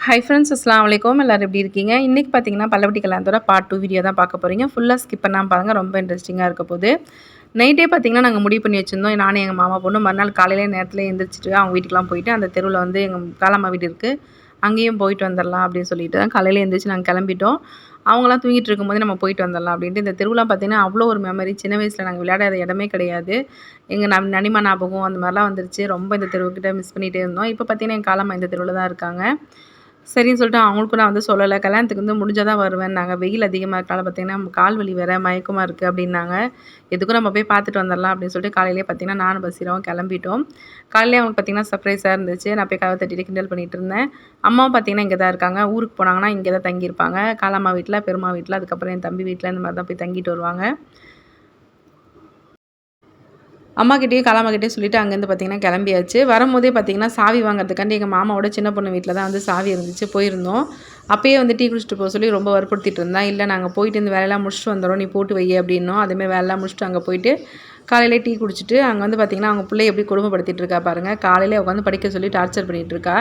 Hi friends, அஸ்ஸலாமு அலைக்கும். எல்லாரும் எப்படி இருக்கீங்க? இன்றைக்கி பார்த்தீங்கன்னா பல்லவட்டி கல்யாணத்தோட பார்ட் 2 வீடியோ தான் பார்க்க போகிறீங்க. ஃபுல்லாக ஸ்கிப் பண்ணாமல் பாருங்கள், ரொம்ப இன்ட்ரெஸ்டிங்காக இருக்க போகுது. நைட்டே பார்த்தீங்கன்னா நாங்கள் முடிவு பண்ணி வச்சுருந்தோம். நானும் எங்கள் மாமா பொண்ணு மறுநாள் காலையிலே நேரத்தில் எழுந்திரிச்சிட்டு அவங்க வீட்டுக்குலாம் போயிட்டு அந்த தெருவில் வந்து எங்கள் காலம்மா வீடு இருக்குது, அங்கேயும் போயிட்டு வந்துடலாம் அப்படின்னு சொல்லிட்டு தான் காலையில் எழுந்திரிச்சு நாங்கள் கிளம்பிட்டோம். அவங்களாம் தூங்கிட்டு இருக்கும்போது நம்ம போயிட்டு வந்துடலாம் அப்படின்ட்டு. இந்த திருவிழா பார்த்தீங்கன்னா அவ்வளோ ஒரு மெமரி. சின்ன வயசில் நாங்கள் விளையாடாத இடமே கிடையாது. எங்கள் நனிமா ஞாபகம் அந்த மாதிரிலாம் வந்துருச்சு. ரொம்ப இந்த தெருவுக்கிட்ட மிஸ் பண்ணிகிட்டே இருந்தோம். இப்போ பார்த்தீங்கன்னா எங்கள் காலம்மா இந்த தெருவில் தான் இருக்காங்க. சரின்னு சொல்லிட்டு அவங்களுக்கும் நான் வந்து சொல்லலை. கல்யாணத்துக்கு வந்து முடிஞ்சா தான் வருவேன்னாங்க. வெயில் அதிகமாக இருக்கனால பார்த்தீங்கன்னா, கால் வலி வேற மயக்கமா இருக்குது அப்படின்னாங்க. எதுக்கும் நம்ம போய் பார்த்துட்டு வந்துடலாம் அப்படின்னு சொல்லிட்டு காலையிலேயே பார்த்தீங்கன்னா, நானும் பசீராவும் கிளம்பிட்டோம். காலையிலேயே அவங்களுக்கு பார்த்தீங்கன்னா சர்ப்ரைஸாக இருந்துச்சு. நான் போய் கதவை தட்டிட்டு கிண்டல் பண்ணிட்டு இருந்தேன். அம்மாவும் பார்த்தீங்கன்னா இங்கே தான் இருக்காங்க. ஊருக்கு போனாங்கன்னா இங்கே தான் தங்கியிருப்பாங்க. காலம்மா வீட்டில், பெரியம்மா வீட்டில், அதுக்கப்புறம் என் தம்பி வீட்டில் இந்த மாதிரி தான் போய் தங்கிட்டு வருவாங்க. அம்மாகிட்டேயும் காலாம்மாகிட்டேயும் சொல்லிவிட்டு அங்கேருந்து பார்த்தீங்கன்னா கிளம்பியாச்சு. வரும்போதே பார்த்தீங்கன்னா சாவி வாங்குறதுக்காண்டி எங்கள் மாமாவோட சின்ன பொண்ணு வீட்டில் தான் வந்து சாவி இருந்துச்சு, போயிருந்தோம். அப்பயே வந்து டீ குடிச்சிட்டு போக சொல்லி ரொம்ப வற்புறுத்திட்டு இருந்தேன். இல்லை நாங்கள் போயிட்டு இந்த வேலையெல்லாம் முடிச்சுட்டு வந்துடுறோம், நீ போட்டு வை அப்படின்னோம். அதுமாதிரி வேலையெல்லாம் முடிச்சுட்டு அங்கே போயிட்டு காலையிலே டீ குடிச்சிட்டு அங்கே வந்து பார்த்தீங்கன்னா அவங்க பிள்ளைய எப்படி கொடுமைப்படுத்திட்டு இருக்கா பாருங்கள். காலையிலே உட்காந்து படிக்க சொல்லி டார்ச்சர் பண்ணிகிட்டு இருக்கா.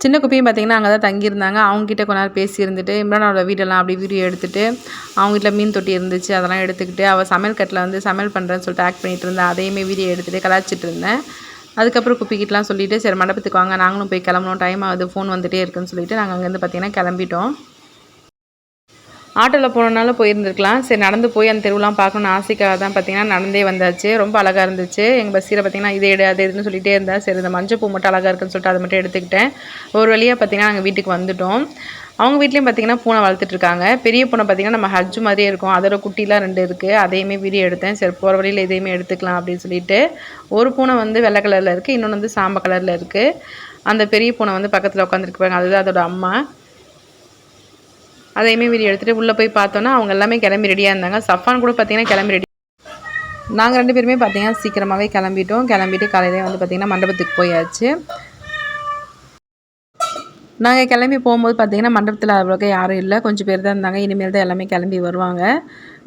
சின்ன குப்பியும் பார்த்திங்கன்னா அங்கே தான் தங்கியிருந்தாங்க. அவங்ககிட்ட கொஞ்ச நேரம் பேசி இருந்துட்டு இம்ரானோட வீடெல்லாம் அப்படி வீடியோ எடுத்துகிட்டு அவங்க வீட்டில் மீன் தொட்டி இருந்துச்சு, அதெல்லாம் எடுத்துக்கிட்டு அவள் சமையல் கட்டில் வந்து சமையல் பண்ணுறேன்னு சொல்லிட்டு ஆக்ட் பண்ணிகிட்டு இருந்தேன். அதையுமே வீடியோ எடுத்துகிட்டு கலாச்சிட்டு இருந்தேன். அதுக்கப்புறம் குப்பிக்கிட்டலாம் சொல்லிவிட்டு சரி மண்டபத்துக்கு வாங்க, நாங்களும் போய் கிளம்பணும், டைம் ஆகுது, ஃபோன் வந்துகிட்டே இருக்குன்னு சொல்லிவிட்டு நாங்கள் அங்கேருந்து பார்த்திங்கன்னா கிளம்பிட்டோம். ஆட்டோவில் போனனால போயிருந்துருக்கலாம். சரி நடந்து போய் அந்த தெருவெலாம் பார்க்கணுன்னு ஆசைக்காக தான் பார்த்திங்கன்னா நடந்தே வந்தாச்சு. ரொம்ப அழகாக இருந்துச்சு. எங்கள் பஸ்ஸில் பார்த்திங்கன்னா இதை எடு அது எதுன்னு சொல்லிகிட்டே இருந்தால் சரி இந்த மஞ்சள் பூ மட்டும் அழகாக இருக்குன்னு சொல்லிட்டு அதை மட்டும் எடுத்துக்கிட்டேன். ஒரு வழியாக பார்த்திங்கன்னா நாங்கள் வீட்டுக்கு வந்துவிட்டோம். அவங்க வீட்லேயும் பார்த்திங்கன்னா பூனை வளர்த்துட்ருக்காங்க. பெரிய பூனை பார்த்திங்கன்னா நம்ம ஹஜ்ஜு மாதிரியே இருக்கும். அதோட குட்டிலாம் 2 இருக்குது. அதையுமே வீடியோ எடுத்தேன். சரி போகிற வழியில் இதையுமே எடுத்துக்கலாம் அப்படின்னு சொல்லிட்டு. ஒரு பூனை வந்து வெள்ளை கலரில் இருக்குது, இன்னொன்று வந்து சாம்பல் கலரில் இருக்குது. அந்த பெரிய பூனை வந்து பக்கத்தில் உட்காந்துருக்கு பாருங்க, அதுதான் அதோட அம்மா. அதையுமே வீடியோ எடுத்துகிட்டு உள்ளே போய் பார்த்தோன்னா அவங்க எல்லாமே கிளம்பி ரெடியாக இருந்தாங்க. சஃபான் கூட பார்த்திங்கன்னா கிளம்பி ரெடி. நாங்கள் 2 பேருமே பார்த்திங்கன்னா சீக்கிரமாகவே கிளம்பிட்டோம். கிளம்பிட்டு காலையிலே வந்து பார்த்திங்கன்னா மண்டபத்துக்கு போயாச்சு. நாங்கள் கிளம்பி போகும்போது பார்த்திங்கன்னா மண்டபத்தில் அவ்வளோக்கா யாரும் இல்லை, கொஞ்சம் பேர் தான் இருந்தாங்க. இனிமேல் தான் எல்லாமே கிளம்பி வருவாங்க.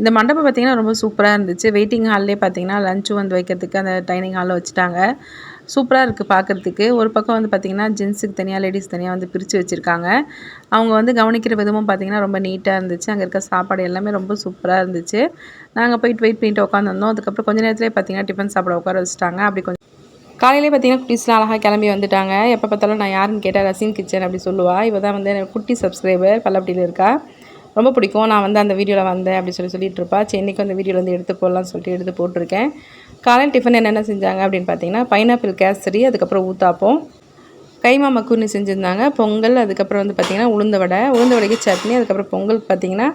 இந்த மண்டபம் பார்த்திங்கன்னா ரொம்ப சூப்பராக இருந்துச்சு. வெயிட்டிங் ஹால்லே பார்த்திங்கன்னா லஞ்சும் வந்து வைக்கிறதுக்கு அந்த டைனிங் ஹாலில் வச்சுட்டாங்க. சூப்பராக இருக்குது பார்க்குறதுக்கு. ஒரு பக்கம் வந்து பார்த்திங்கன்னா ஜென்ஸுக்கு தனியாக லேடிஸ் தனியாக வந்து பிரித்து வச்சுருக்காங்க. அவங்க வந்து கவனிக்கிற விதமும் பார்த்திங்கன்னா ரொம்ப நீட்டாக இருந்துச்சு. அங்கே இருக்க சாப்பாடு எல்லாமே ரொம்ப சூப்பராக இருந்துச்சு. நாங்கள் போயிட்டு வெயிட் பண்ணிட்டு உட்காந்துருந்தோம். அதுக்கப்புறம் கொஞ்சம் நேரத்துலேயே பார்த்திங்கன்னா டிஃபன் சாப்பிட உட்கார வச்சுட்டாங்க. அப்படி கொஞ்சம் காலையிலே பார்த்திங்கன்னா குட்டீஸ்லாம் அழகாக கிளம்பி வந்துட்டாங்க. எப்போ பார்த்தாலும் நான் யாருன்னு கேட்டால் ரசீன் கிச்சன் அப்படி சொல்லுவாள். இவ தான் வந்து குட்டி சப்ஸ்கிரைபர், பல்லப்பட்டியில் இருக்கா. ரொம்ப பிடிக்கும். நான் வந்து அந்த வீடியோவில் வந்தேன் அப்படி சொல்லிட்டு இருப்பா. சரி இன்றைக்கி அந்த வீடியோவில் வந்து எடுத்து போடலான்னு சொல்லிட்டு எடுத்து போட்டிருக்கேன். காலையில் டிஃபன் என்னென்ன செஞ்சாங்க அப்படின்னு பார்த்தீங்கன்னா பைனாப்பிள் கேசரி, அதுக்கப்புறம் ஊத்தாப்பம், கைமா மக்கூர்னி செஞ்சுருந்தாங்க, பொங்கல், அதுக்கப்புறம் வந்து பார்த்திங்கன்னா உளுந்த வடைக்கு சட்னி, அதுக்கப்புறம் பொங்கல் பார்த்திங்கன்னா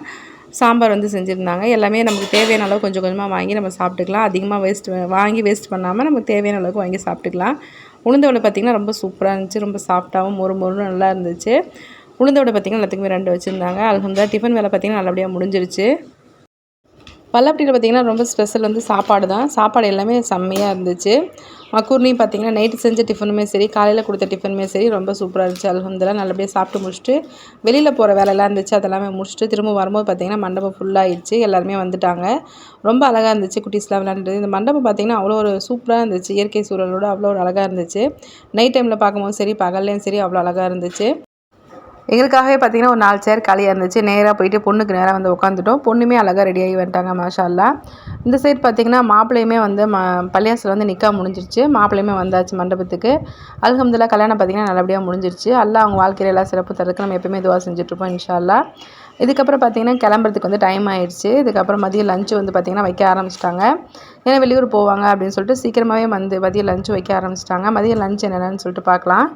சாம்பார் வந்து செஞ்சுருந்தாங்க. எல்லாமே நமக்கு தேவையான அளவு கொஞ்சம் கொஞ்சமாக வாங்கி நம்ம சாப்பிட்டுக்கலாம். அதிகமாக வேஸ்ட் பண்ணாமல் நமக்கு தேவையான அளவுக்கு வாங்கி சாப்பிட்டுக்கலாம். உளுந்த வடை பார்த்திங்கன்னா ரொம்ப சூப்பராக இருந்துச்சு. ரொம்ப சாஃப்டாகவும் மொறுன்னு நல்லா இருந்துச்சு. உளுந்த வடை பார்த்திங்கன்னா எல்லாத்துக்குமே 2 வச்சுருந்தாங்க. அல்ஹம்துலில்லாஹ் டிஃபன் வேலை பார்த்திங்கன்னா நல்லபடியாக முடிஞ்சிருச்சு. பல்லப்பட்டியில் பார்த்திங்கன்னா ரொம்ப ஸ்பெஷல் வந்து சாப்பாடு தான். சாப்பாடு எல்லாமே செம்மையாக இருந்துச்சு. மக்கூர்னி பார்த்திங்கன்னா நைட்டு செஞ்ச டிஃபனுமே சரி, காலையில் கொடுத்த டிஃபனுமே சரி ரொம்ப சூப்பராக இருந்துச்சு. அல்ஹம்துலில்லாஹ் நல்லபடியாக சாப்பிட்டு முடிச்சுட்டு வெளியில் போகிற வேலையெல்லாம் இருந்துச்சு, அதெல்லாமே முடிச்சுட்டு திரும்ப வரும்போது பார்த்திங்கன்னா மண்டபம் ஃபுல்லாகிடுச்சு. எல்லாருமே வந்துட்டாங்க. ரொம்ப அழகாக இருந்துச்சு. குட்டீஸ்லாம் விளையாண்டுட்டு இந்த மண்டபம் பார்த்திங்கன்னா அவ்வளோ ஒரு சூப்பராக இருந்துச்சு. இயற்கை சூழலோடு அவ்வளோ ஒரு அழகாக இருந்துச்சு. நைட் டைமில் பார்க்கும்போது சரி, பகல்லையும் சரி அவ்வளோ அழகாக இருந்துச்சு. எங்களுக்காகவே பார்த்திங்கன்னா ஒரு 4 சேர் காலியாக இருந்துச்சு. நேராக போயிட்டு பொண்ணுக்கு நேராக வந்து உட்காந்துட்டோம். பொண்ணுமே அழகாக ரெடியாகி வந்துட்டாங்க, மாஷா அல்லாஹ். இந்த சைடு பார்த்திங்கன்னா மாப்பிள்ளையுமே வந்து பள்ளியாசில் வந்து நிக்கா முடிஞ்சிருச்சு. மாப்பிள்ளையுமே வந்தாச்சு மண்டபத்துக்கு. அல்ஹம்துலில்லாஹ் கல்யாணம் பார்த்திங்கன்னா நல்லபடியாக முடிஞ்சிருச்சு. அல்லாஹ் அவங்க வாழ்க்கையில் எல்லாம் சிறப்பு தரதுக்கு நம்ம எப்பவுமே துவா செஞ்சுட்ருப்போம் இன்ஷா அல்லாஹ். இதுக்கப்புறம் பார்த்திங்கன்னா கிளம்புறதுக்கு வந்து டைம் ஆயிடுச்சு. இதுக்கப்புறம் மதியம் லஞ்சு வந்து பார்த்திங்கன்னா வைக்க ஆரம்பிச்சிட்டாங்க. ஏன்னா வெளியூர் போவாங்க அப்படின்னு சொல்லிட்டு சீக்கிரமாகவே வந்து மதியம் லஞ்சு வைக்க ஆரம்பிச்சிட்டாங்க. மதியம் லஞ்சு என்னென்னு சொல்லிட்டு பார்க்கலாம்.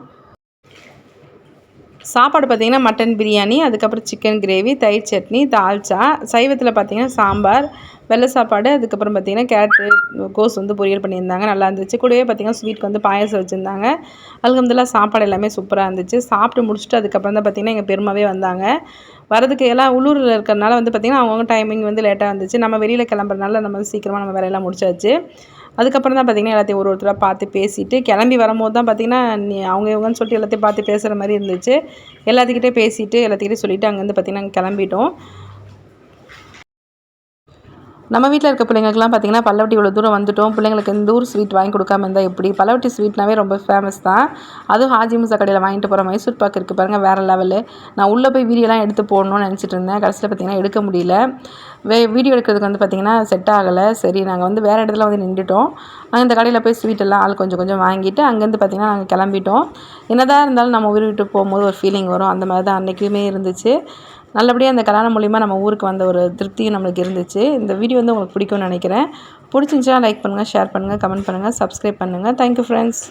சாப்பாடு பார்த்திங்கன்னா மட்டன் பிரியாணி, அதுக்கப்புறம் சிக்கன் கிரேவி, தயிர் சட்னி, தால்ச்சா, சைவத்தில் பார்த்திங்கன்னா சாம்பார், வெள்ளை சாப்பாடு, அதுக்கப்புறம் பார்த்திங்கன்னா கேரட்டு கோஸ் வந்து பொரியல் பண்ணியிருந்தாங்க. நல்லா இருந்துச்சு. கூடவே பார்த்திங்கன்னா ஸ்வீட் வந்து பாயசம் வச்சுருந்தாங்க. அல்ஹம்துலில்லாஹ் சாப்பாடு எல்லாமே சூப்பராக இருந்துச்சு. சாப்பிட்டு முடிச்சுட்டு அதுக்கப்புறம் தான் பார்த்திங்கன்னா எங்கள் பெருமாவே வந்தாங்க. வரதுக்கு எல்லாம் உள்ளூரில் இருக்கிறனால வந்து பார்த்திங்கன்னா அவங்கவுங்க டைமிங் வந்து லேட்டாக இருந்துச்சு. நம்ம வெளியில் கிளம்புறதுனால நம்ம வந்து சீக்கிரமாக நம்ம வேலையெல்லாம் முடிச்சாச்சு. அதுக்கப்புறம் தான் பார்த்திங்கன்னா எல்லாத்தையும் ஒருத்தராக பார்த்து பேசிவிட்டு கிளம்பி வரும்போது தான் பார்த்திங்கன்னா அவங்க இவங்கன்னு சொல்லிட்டு எல்லாத்தையும் பார்த்து பேசுகிற மாதிரி இருந்துச்சு. எல்லாத்துக்கிட்டே பேசிவிட்டு எல்லாத்துக்கிட்டே சொல்லிவிட்டு அங்கேருந்து பார்த்திங்கன்னா கிளம்பிட்டோம். நம்ம வீட்டில் இருக்க பிள்ளைங்களுக்குலாம் பார்த்திங்கன்னா பல்லவட்டி இவ்வளோ தூரம் வந்துட்டோம், பிள்ளைங்களுக்கு இந்த ஊர் ஸ்வீட் வாங்கி கொடுக்காம இருந்தால் எப்படி? பல்லவட்டி ஸ்வீட்னாவே ரொம்ப ஃபேமஸ் தான். அதுவும் ஹாஜி முசா கடையில் வாங்கிட்டு போகிற மைசூர் பாக்கு இருக்குது பாருங்கள், வேறு லெவலு. நான் உள்ளே போய் வீடியோலாம் எடுத்து போடணும்னு நினச்சிட்டு இருந்தேன். கடைசியில் பார்த்திங்கன்னா எடுக்க முடியல. வீடியோ எடுக்கிறதுக்கு வந்து பார்த்திங்கன்னா செட் ஆகலை. சரி நாங்கள் வந்து வேறு இடத்துல வந்து நின்றுட்டோம். அந்த கடையில் போய் ஸ்வீட்டெல்லாம் ஆள் கொஞ்சம் கொஞ்சம் வாங்கிட்டு அங்கேருந்து பார்த்திங்கன்னா நாங்கள் கிளம்பிட்டோம். என்னதான் இருந்தாலும் நம்ம ஊர் விட்டு போகும்போது ஒரு ஃபீலிங் வரும். அந்த மாதிரி தான் அன்றைக்குமே இருந்துச்சு. நல்லபடியாக அந்த கல்யாணம் மூலிமா நம்ம ஊருக்கு வந்த ஒரு திருப்தியும் நம்மளுக்கு இருந்துச்சு. இந்த வீடியோ வந்து உங்களுக்கு பிடிக்கும்னு நினைக்கிறேன். பிடிச்சிருந்துச்சுன்னா லைக் பண்ணுங்கள், ஷேர் பண்ணுங்கள், கமெண்ட் பண்ணுங்கள், சப்ஸ்கிரைப் பண்ணுங்கள். Thank you friends.